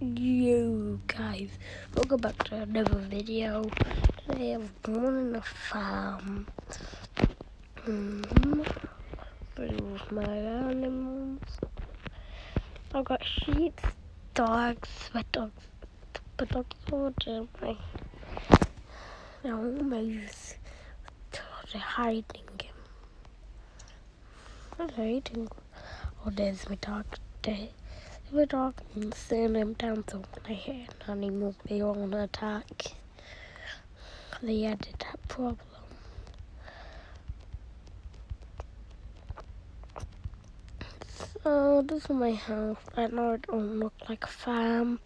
You guys, welcome back to another video. Today I'm going in a farm. With my animals. I've got sheep, dogs, my dogs all in my almost they're hiding him. I'm hiding. Oh, there's my dog there. My dog and send him down, so when I hit an animal, they won't attack. They added that problem. So this is my house. I know it don't look like a farm.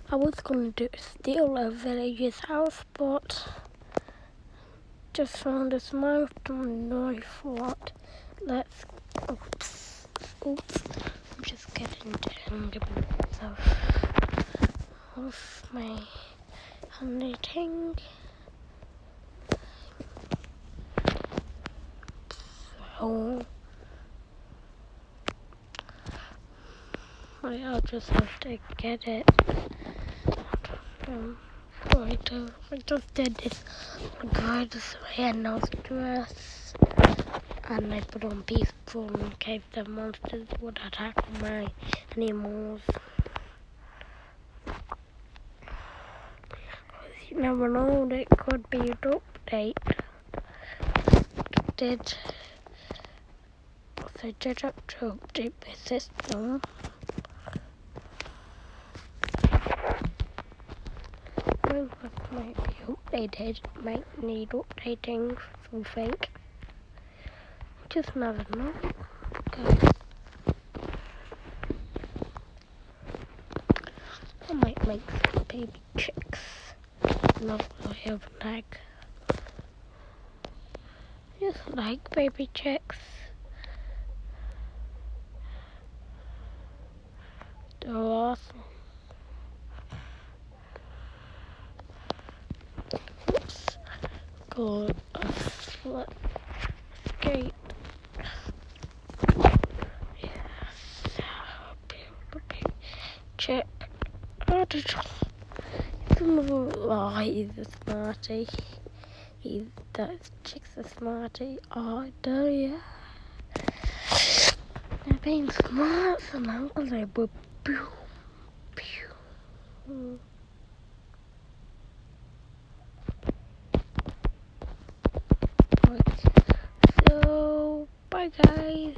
I was gonna steal a villager's house, but just found this mountain knife. What? Let's. Oops. I'm just getting down off my hunting. So I'll just have to get it. I just did this. I got this henna's dress, and I put on peaceful in case the monsters would attack my animals. You never know, it could be an update. I did have to update my system. What might be updated, might need updating something. Just never know, guys. I might make some baby chicks. No, I have an egg. Just like baby chicks. They're awesome. Oops. Go let's skate. Yes. Beautiful chick. Oh, he's a smarty. That chick's a smarty. Oh, do ya? They're being smart, so now they will pew, pew. So, bye guys.